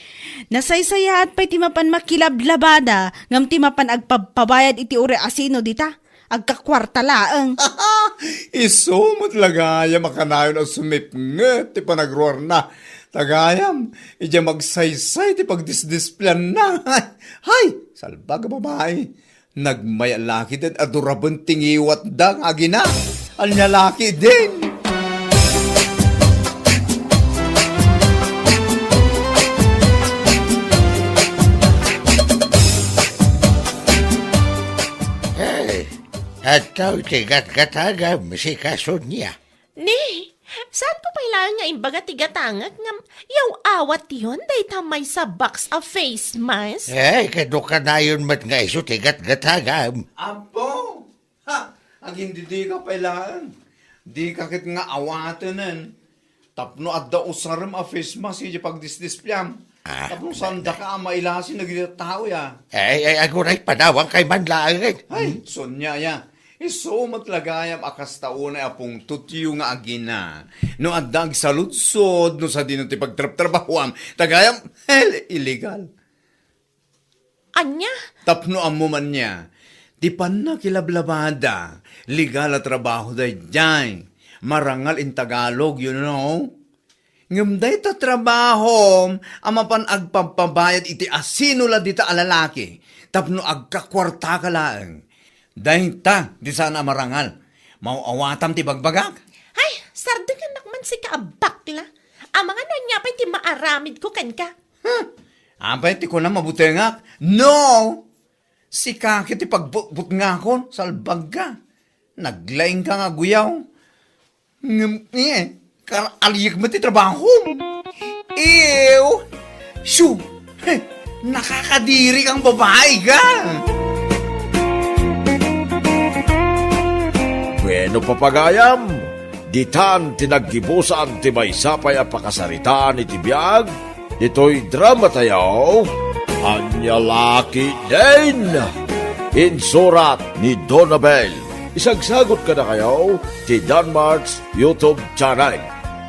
S6: Nasaysaya at pa'y timapan makilablabada, ngam timapan agpabayad iti ure asino dita. Agkakwarta laeng.
S2: Iso mo talagaya makanayon ang sumipnget, ti panagruar na. Tagayam, ija magsaysay, ti pagdisdisplan na. Hay, salbaga babae. Nagmaya laki din, adurabon tingiwat da, nga gina. Anya laki din.
S1: At tao tigat-gatagam si kasod niya.
S3: Ni, saan po pailangan nga imbaga tigatangag nga yaw awat yun day tamay sa box of face mask?
S1: Kado ka na yun mat nga iso tigat-gatagam.
S2: Apo! Ha! Ang hindi di ka pailangan. Di kakit nga awatanan. Tapno at da usaram a face mask ija pagdisdispyam. Tapno sanda ka mailasin na gina tao ya.
S1: Ako na'y panawang kay manlaangin.
S2: Ay, sonya ya. Iso matlagayam akas tauna apong tutyo nga agina. No adag saludsod, no sa dino ti pagtrap-trabahuam. Tagayam, illegal.
S3: Anya?
S2: Tapno amo man niya. Di pa na kilablabada. Legal at trabaho day dyan. Marangal in Tagalog, you know? Ngumday ta trabaho, amapan agpampabayad iti asinula dita alalaki. Tapno agkakwarta ka laeng. Dahil ta, di sana marangal. Mauawatam ti bagbagak.
S3: Ay, sardagan nakman si kaabakla. Ang mga nanya pa'y ti maaramid ko kan ka.
S2: Apay ti ko na mabutengak. No! Si kakit ti pagbut nga kon, salbag ka. Naglaing ka nga guyaw. Aliyak mo ti trabaho. Ew! Shoo! Nakakadiri kang babae ka.
S5: Bueno papagayam, ditan tinaggibusan ti maysapay a pakasaritaan iti biag, dito'y drama tayo, Anya Laki din! Insurat ni Donabel. Isagsagot ka na kayo ti Danmarks YouTube channel.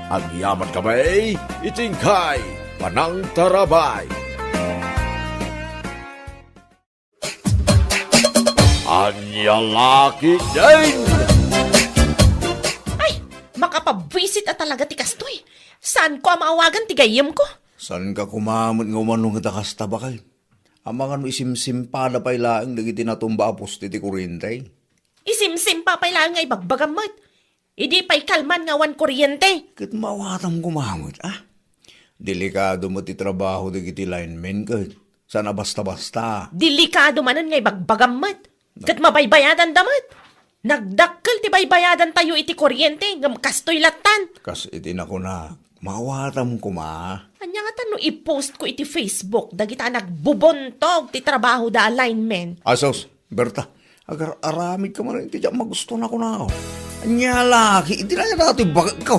S5: Ang yaman kamay, itingkay, panang tarabay. Anya Laki din!
S3: Makapabwisit at talaga ti kastoy. Saan ko ang maawagan ti gayem ko?
S2: Saan ka kumamot nga umanong nga takasta ba kay? Amangan mo isimsimpada pa ilaang dagiti natumba apos ti kuryente.
S3: Isimsim pa pailangan nga ibagbagamot. Idi pa'y kalman nga wan kuryente.
S2: Kat mawatam kumamot, ah? Delikado mo ti trabaho dagiti linemen kat. Sana basta-basta.
S3: Delikado manan nga ibagbagamot. Kat mabaybayadan damot. Nagdakkel ti baybayadan tayo iti kuryente ngam kastoy latan.
S2: Kas iti na ko na, mawatam kuma.
S3: Anya nga tano i-post ko iti Facebook dagita nagbubontog ti trabaho da alignment.
S2: Asos, Berta, agar aramid ka man, iti dyan magusto na ko na. Anya laki, iti na natin bagag ko.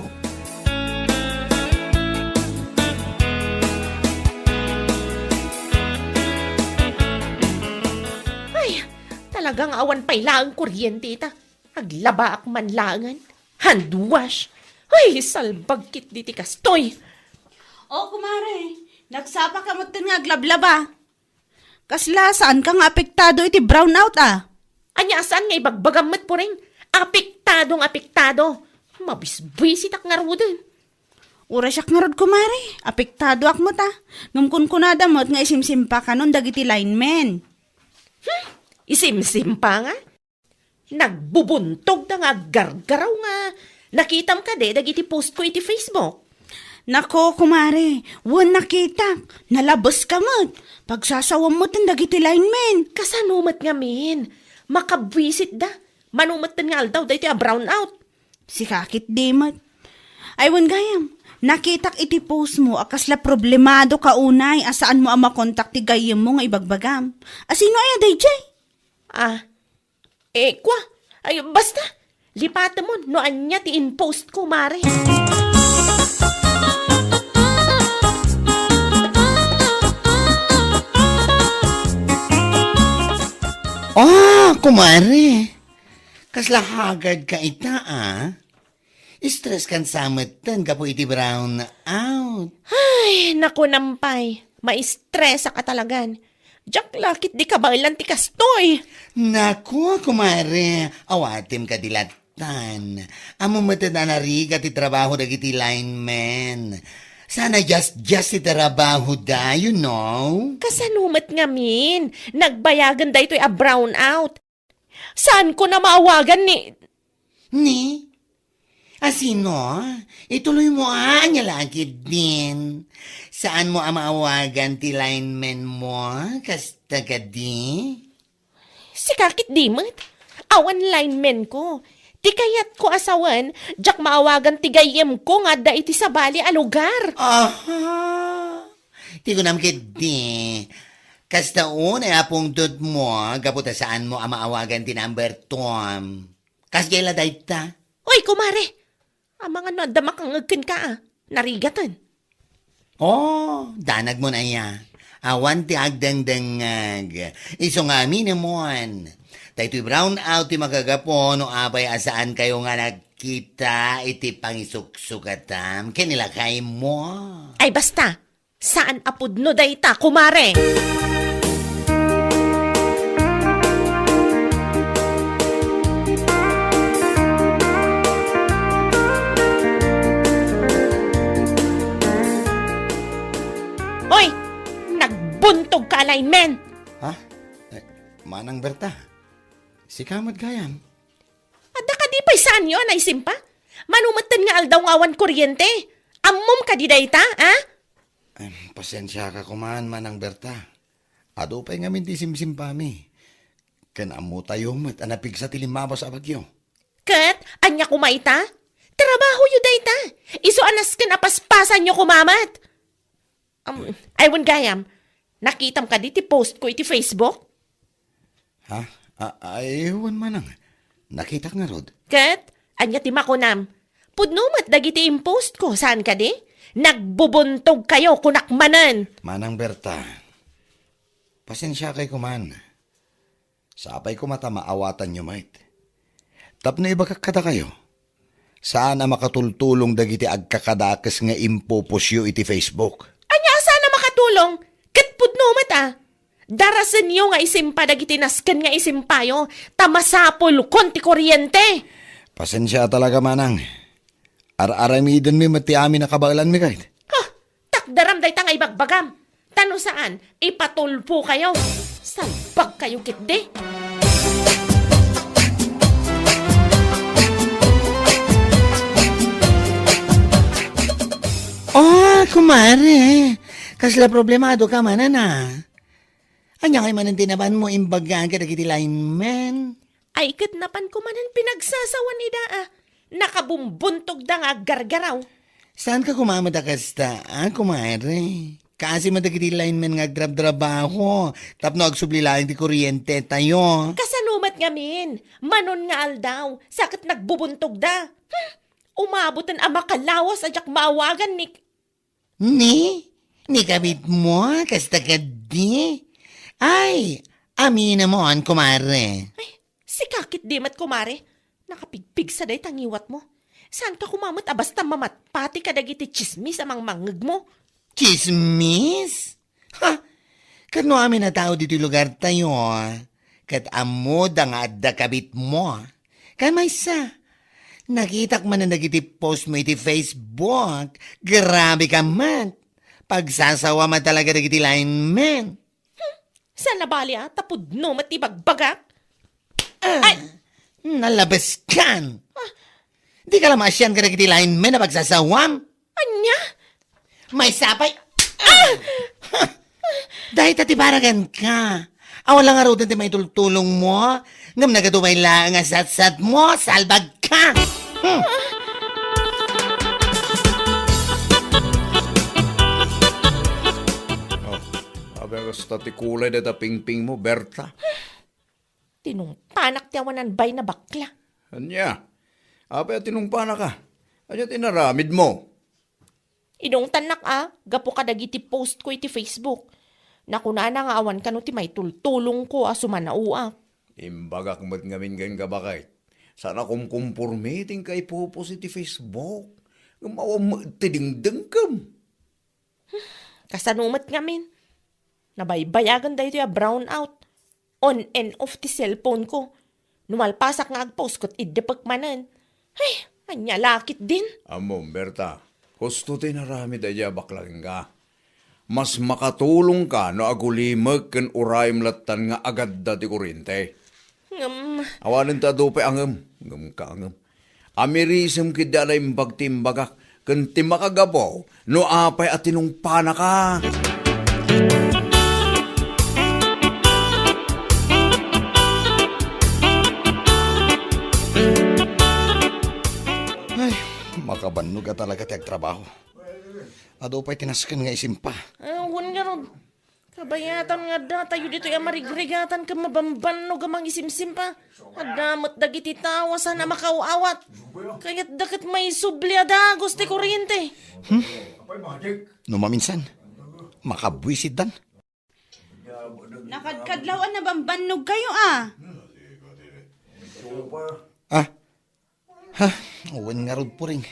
S3: Talagang awan pa'y laang kuryente ita. Aglaba ak man langan. Handwash. Ay, salbagkit di ti kastoy.
S6: O kumare, nagsapa ka mo nga aglablaba. Kasla, saan ka nga apektado iti brownout ah?
S3: Anya saan nga ibagbagamot po rin? Apektado. Mabisbisit ak nga rodin.
S6: Ura siyak nga rod kumare, apektado ak mo ta. Ngumkun kunada mo't nga isimsimpa ka nun dagiti linemen.
S3: Isimsim pa nga. Nagbubuntog na nga gargaraw nga. Nakitam ka de, dagiti post ko iti Facebook.
S6: Nako, kumare, wan nakita. Nalabos ka mo't. Pagsasawam mo't ang dagiti linemen.
S3: Kasanumat nga min. Makabwisit da. Manumat nga aldaw da iti a brownout.
S6: Si kakit di mo't. Ay, wan gayam. Nakitak iti post mo, akasla problemado ka unay, asaan mo ang makontak ti gayam mo nga ibagbagam. Asino ay aday jay?
S3: Kwa. Ay, basta. Lipata mo, noan niya ti in-post ko, Mare.
S1: Oh, kumare. Kasla hagad ka ita, ah. Stress kan samatan ka po iti brown out.
S3: Ay, naku nampay. Ma-stress ka talagan. Jack lakit di ka ba ilan ti kastoy?
S1: Naku, kumare. Awatim ka dilatan. Amo matada na riga ti trabaho dagiti lineman. Sana just ti trabaho da, you know?
S3: Kasanumat ngamin. Nagbayagan da ito'y a brown out. Saan ko na maawagan ni...
S1: Ni? Asino? Ituloy mo anya lagi din. Saan mo ang maawagan ti lineman mo? Kasta ka di?
S3: Si kakit dimot. Awan lineman ko. Ti kayat ko asawan, jak maawagan ti gayem ko nga da iti sabali a lugar.
S1: Aha! Ti ko namkit di. Kasta una apong dot mo, kaputa saan mo ang maawagan ti number Tom. Kasgela dayta.
S3: Uy, kumare. Ang mga nadamakangagkin ka ah. Narigatan.
S1: Oh, danag mo na iya. Awan ti agdang-dangag. Iso nga minamon. Dahito'y brown out ti magagapon no apay asaan kayo nga nagkita iti pangisuksukatam. Kinilakay mo.
S3: Ay basta, saan apudno dayta, kumare? Hoy, nagbuntog ka, lineman!
S1: Ha? Manang Berta. Si Kamad Gayam.
S3: Ada ka di pa'y saan yun, ay simpa? Manumatan nga aldaw ngawan kuryente. Ammom ka di dayta, ha?
S1: Pasensya ka kumaan, Manang Berta. Ado pa'y ngamin ti simsimpami. Kanamo tayo mat anapig sa tilimabas sa bagyo.
S3: Kat, anya kumaita? Trabaho yu dayta. Iso anas ka napaspasan nyo kumamat. Aywan gayam, nakitam ka di ti post ko iti Facebook?
S1: Ha? Aywan manang. Nakita nga rod.
S3: Kat, anya ti makunam. Pudnumat dagiti impost ko, saan ka di? Nagbubuntog kayo kunakmanan.
S1: Manang Berta. Pasensya kay kuman. Sapay ko mata maawatan nyo, mate. Tapno iba kakada kayo. Sana makatultulong dagiti agkakadakas nga impopusyo iti Facebook.
S3: Anya sana makatulong? Kat pudnumat ah. Darasan nyo nga isimpa dagiti nasken nga isimpayo. Tamasapol konti kuryente.
S1: Pasensya talaga, manang. Ar-aramidon mi mati amin nakabailan mi kahit.
S3: Ha, takdaram day nga ibagbagam. Tano saan, ipatulpo kayo. Salbag kayo kitdi.
S1: Oh, kumare. Kasla problemado ka man na. Anya kay manan tinaban mo imbagaan ka dagiti lineman.
S3: Ay kitnapan ko manan pinagsasawan ni daa. Nakabumbuntog da nga gargaraw.
S1: Saan ka kumamada kasta, kumare? Kasi madagiti lineman nga agdrab-drabaho. Tapno agsublilaing ti kuryente tayo.
S3: Kasanumat ngamin. Manon nga aldaw. Sakit nagbubuntog da. Umabutan ang makalawas at maawagan ni...
S1: Ni kabit mo, kasta ka di. Ay, amina mo an, kumare.
S3: Ay, si kakit dimat kumare. Nakapigpig sa day tangiwat mo. Saan ka kumamat basta mamat pati ka dagiti chismis amang mangeg mo?
S1: Chismis? Ha? Kano amin na tao dito lugar tayo, kat amo da nga adda kabit mo. Kamay sa, nakitak man na nagiti post mo iti Facebook. Grabe ka man. Pagsasawa man talaga nagiti lineman.
S3: Saan nabali tapudno matibagbagak?
S1: Ay, nalabas kan. Di ka lamasyan ka nagiti lineman na pagsasawam.
S3: Anya?
S1: May sapay. Dahil tatibaragan ka. Awan lang araw din may tultulong mo. Ngam nagadumay lang nga sat-sat mo. Salbag ka.
S2: Abang kasta ti kulay data pingping mo, Berta.
S3: Tinong panak ti awanan bay na bakla.
S2: Anya, Apay at tinumpana ka. Ano tinaramid mo?
S3: Inong tanak gapo ka dagiti post ko iti Facebook. Nakuna na nga awan ka no ti may tultulong ko sumanauak.
S2: Imbagak mo't ngamin gan ka bakay. Sana kung kumpormiting kay popos iti Facebook. Gumawang magtidingdang kam.
S3: Kasanumat ngamin. Nabaybayagan dahi ito brown out. On and off ti cellphone ko. Numalpasak nga agpost ko't iddepak manan. Ay, anya lakit din.
S2: Amom, Berta, husto tinarami daya baklang ka. Mas makatulong ka no agulimag kan urayim latan nga agad dati kurinte. Awanin ta dope angem. Ngem ka angem. Amirisem kida na imbag timbagak. Kan timakagabaw no apay at tinumpana ka.
S1: Ay, makabannog ka talaga tiyag trabaho. Ado pa'y tinaskan nga isimpa.
S3: Awan nga ron. Kabayatan nga da, tayo dito yung marigrigatan ka mabamban no gamang isimsim pa. Adamot dagiti tawa sana makauawat. Kaya't dakat may subli adagos ti kuryente.
S1: No maminsan, makabwisid dan.
S6: Nakadkadlawan na bambannog kayo
S1: Ah, ha, uwan nga rod po rin.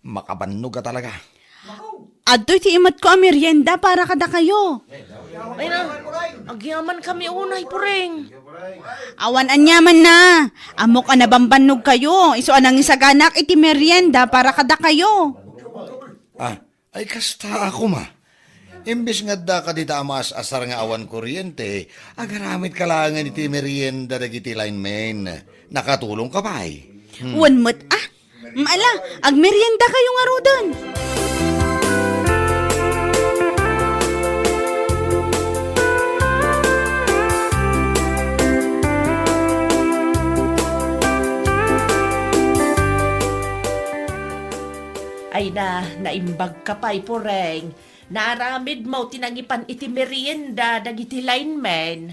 S1: Makabannog ka talaga.
S6: Adoy ti imat ko ang merienda para kada kayo.
S3: Ay na, agyaman kami unay pureng.
S6: Awan anyaman na. Amok na bambannog kayo. Iso anang isaganak iti merienda para kada kayo.
S1: Ah, ay kasta ako ma. Imbis nga da ka dita amas asar nga awan kuryente, agaramit ka lang nga iti merienda dagiti lineman. Nakatulong ka ba ay?
S6: Wan mo't Maala, ag merienda kayo nga rodan.
S3: Ay na, naimbag ka pa'y pureng. Naramid mo tinangipan iti merienda dagiti lineman.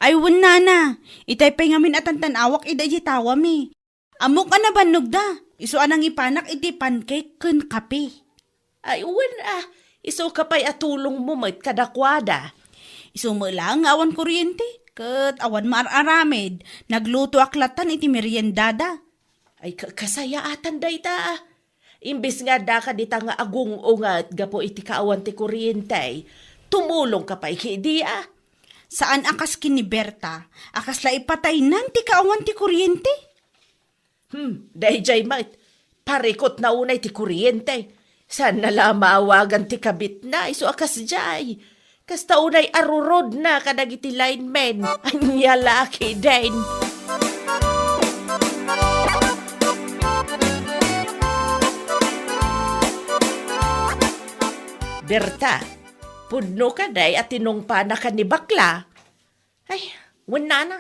S6: Ay wan na. Itay pa'y ngamin at tanawak ida jitawa mi. Amok ka na bannog da. Iso anang ipanak iti pancake kun kape.
S3: Ay uwan iso ka pa'y atulong mo mo't kadakwada.
S6: Iso mo lang awan kuryente. Kat awan maararamid. Nagluto aklatan iti meriendada.
S3: Ay kasaya atan day ta. Imbis nga da ka dita nga agung ungat gapo iti kaawan ti kuryente. Tumulong ka pa'y kidi
S6: Saan akas kini Berta? Akas la ipatay nan ti kaawan ti kuryente?
S3: Dahil mait, parikot na unay ti kuryente. Saan nala maawagan ti kabit na, iso akas jay. Kasta unay arurod na kadagiti linemen. Anya laki din. Berta, pudno ka day at tinungpa na ka ni bakla. Ay, wala na.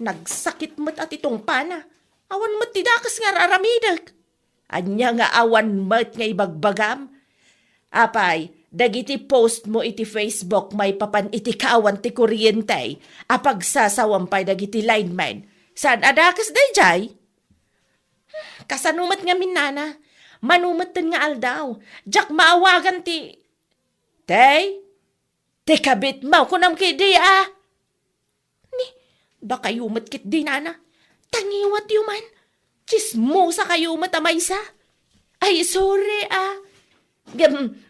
S3: Nagsakit mo't at itong pana. Awan mo't tidakas nga raramidag. Anya nga awan mo't nga ibagbagam. Apay, dagiti post mo iti Facebook may papan iti kaawan ti kuryente. Apag sasawampay dagiti lineman. Saan adakas day jay? Kasanumat nga minana. Manumatan nga aldaw. Jak maawagan ti... Tay? Te kabit mo kunam kidi Ni, da kayo matkit di nana. Tangiwat yuman. Chismosa kayo matamaysa. Ay, sorry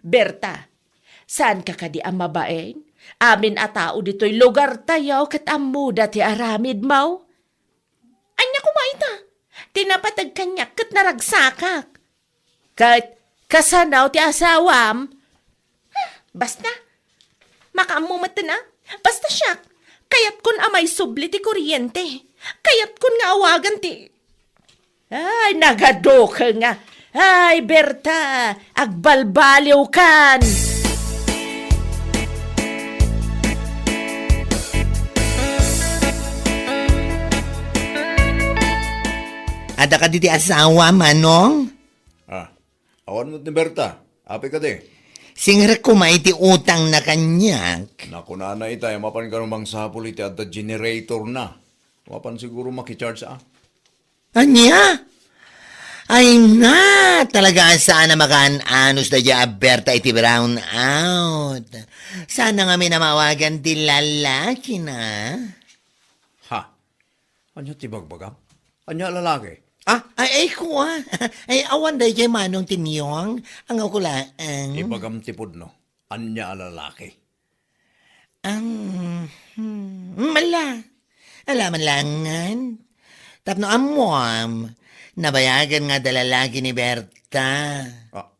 S3: Berta, saan ka kadi ang mabaeng? Amin a tao dito'y lugar tayo kat amuda ti aramid mau. Anya kumaita. Tinapatag kanya kat naragsakak. Kat kasanaw ti asawam. Basta, makaamumatan Basta siya, kayat kun amay subli ti kuryente. Kayat kun nga awagan ti... Ay, nagadoka nga. Ay, Berta, agbalbaliw kan.
S1: Ada ka diti asawa, manong?
S2: Awan mo ni Berta. Api ka di.
S1: Singre ko maiti utang na kanyak.
S2: Naku na itay, mapan ka rumang sapul iti at the generator na. Mapan siguro makicharge
S1: Anya? Ay na, talaga sana makaan-anos na dya aberta iti brown out. Sana nga may namawagan ti lalaki na.
S2: Ha? Anya ti bagbagam? Anya lalaki?
S1: Ay, kuha. Ay, awan day jay manong tinyong. Ang akulaan.
S2: Ibagam ti pudno. Anya lalaki?
S1: Mala. Alaman langan. Tapno amuam. Nabayagan nga dalalagi ni Berta.
S2: Ah,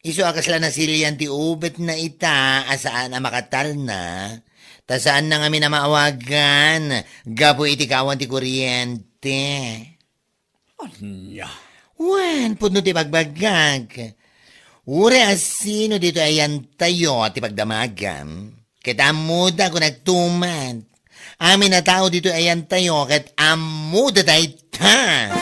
S1: Iso akas lang na siliyan ti ubet na ita asaan na makatal na. Ta saan na nga minamaawagan. Gapo iti kawan ti kuryente.
S2: anya?
S1: Wan, puno ti pagbagag. Ure asino dito ayan tayo ti pagdamagan. Ket amuda ko nagtuman. Amin na tao dito ayan tayo ket amuda tayo ta.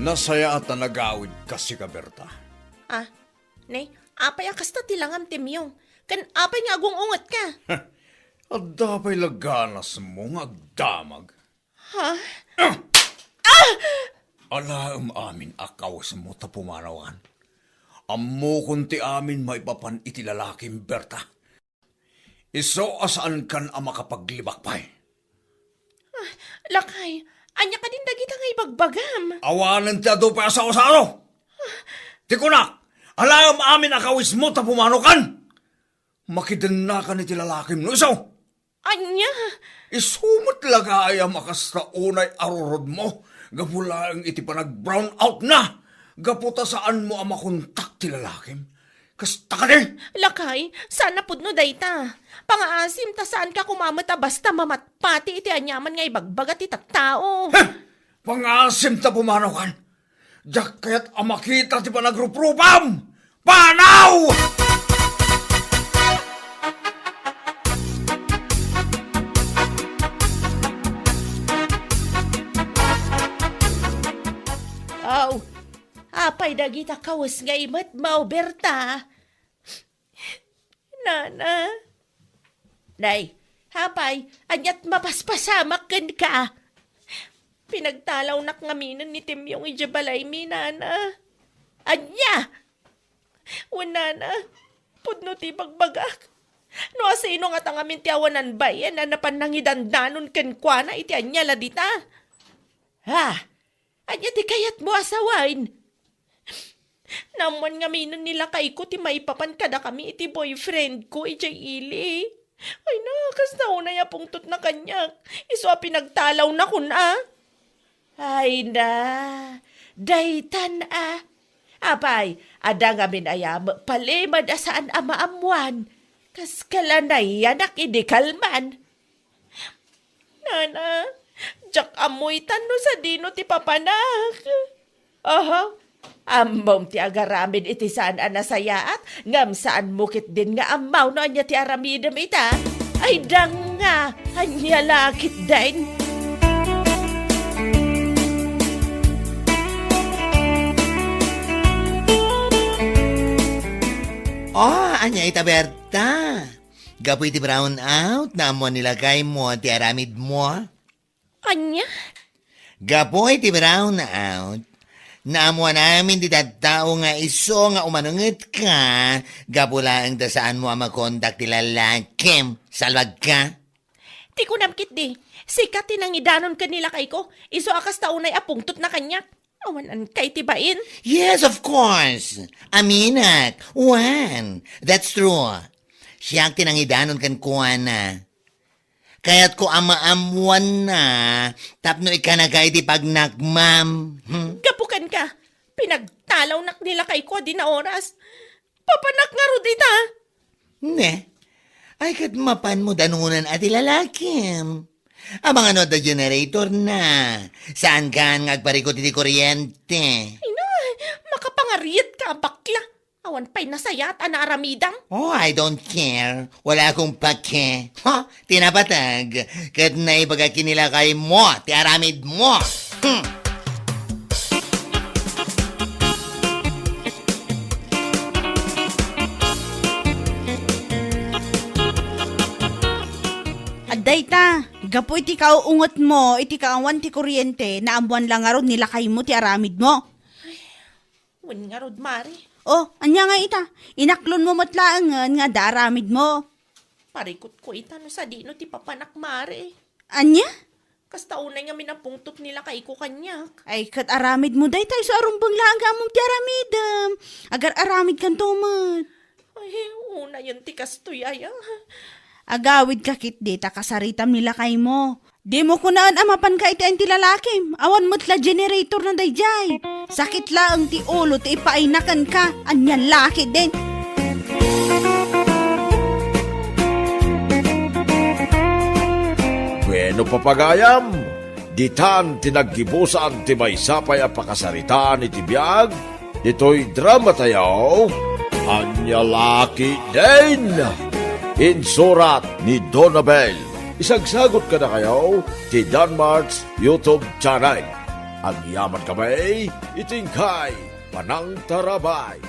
S2: Nasaya at nagawid kasi ka, Berta.
S3: Nay, apay akas ta tilangam timyong. Kan apay nga agong ungat ka.
S2: At dapay laganas mo nga agdamag.
S3: Ha?
S2: Alaam amin akawas mo ta pumanawan. Ammo kunti amin maipapan iti lalaking Berta. Iso asaan kan ang makapaglibak pa'y.
S3: Lakay, anya ka din dagita nga ibagbagam.
S2: Awanan ti ado pa sa osaro. Tikunak, alaam amin akawis mo ta pumanokan. Makidan na ka ni ti lalaking no isaw.
S3: Anya?
S2: Isumot lagaya makas na unay arurod mo. Gapula ang iti panag-brown out na. Gaputa saan mo ang makontak ti lalakim. Kasta ka din.
S3: Lakay, sana pudno dayta. Pangaasim ta saan ka kumamata basta mamatpati iti anyaman nga ibagbagat iti tattao.
S2: Pangasim ta pumanaw kan. Diyak kaya't amakita ti panagrupropam. Panaw!
S3: Aw, apay dagita kawas nga imat mau Berta. Nana. Nay, hapay, anyat mapaspasamak kan ka. Pinagtalaw nak ngaminan ni Tim yung ijabalay mi, nana. Anya! Wala na, pudno ti bagbagak. No asino nga tangamin ti awanan bayan na napanangidandanon ken kwa na iti anya ladita. Ha? Anya ti kayat mo asawain. Naman ngaminan nila kay ko ti maipapan kada kami iti boyfriend ko ijay ili. Ay nakas na unay apungtot na kanyak. Iso pinagtalaw na kun Ay na, daytan Apay, ada nga minayam, palimad asaan amaamuan. Kas kalanay anak idikalman. Nana, jak amoy tano sa dino ti papanak. Aha, ambom ti agaramid iti saan anasayaat, ngam saan mukit din nga amaw no anya ti aramidam ita. Ay dang nga, anya lakit din.
S1: Anya ita Berta. Gapoy ti brown out na mo nilagay mo ti aramid mo.
S3: Anya?
S1: Gapoy ti brown out. Naamo namin di tattao nga iso nga umanungit ka. Gapula ang dasaan mo ang makontak ti lalakim. Salwag ka.
S3: Ti ko namkit di. Sikat tinangidanon kanila kay ko. Iso akas taunay apungtot na kanyak. Awanan kay tibain.
S1: Yes, of course. Aminak. Juan. That's true. Siya ang tinangidanon kan kuha na. Kaya't ko amaamuan na, tapno ikanagay di pagnagmam.
S3: Gapukan ka. Pinagtalaw nak nila kay ko di na oras. Papanak nga ro dita.
S1: Ne, ay kat mapan mo danunan at ilalakim. Amang ano the generator na. Saan ka ngagparikot iti kuryente?
S3: Ay na, makapangariyat ka bakla. Awan pa'y nasayat ana aramidam.
S1: Oh, I don't care. Wala akong pake. Tinapatag. Kat na ipagakinila kay mo, ti aramid mo.
S6: Dayta, gapo iti kauungot mo, iti kaawan ti kuryente, na ambuan lang nga ron nilakay mo ti aramid mo.
S3: Wen nga rod, Mari.
S6: Oh, anya nga ita, inaklon mo matlaangan nga da aramid mo.
S3: Parikot ko ita no sa dino ti papanak, Mari.
S6: Anya?
S3: Kasta unay nga minapungtot nila kay ko kanyak.
S6: Ay, kat aramid mo day tayo sa arumbang laga mong ti aramidam. Agar aramid kan tumat.
S3: Ay, una yun ti kastoy ay.
S6: Agawid ka kit di, takasaritam nila kay mo. Di mo kunaan amapan ka iti ang ti lalaki. Awan mo't la generator na dayjay. Sakit lang ti ulo, ti ipainakan ka. Anyan laki din.
S5: Bueno papagayam, ditan tinaggibusan ti maysapay a pakasaritaan iti biag, dito'y drama tayaw, Anya Laki din! Insurat ni Donabel. Isagsagot ka na kayo ti Danmarks YouTube channel. Ang yaman kamay, itingkay, panang tarabay.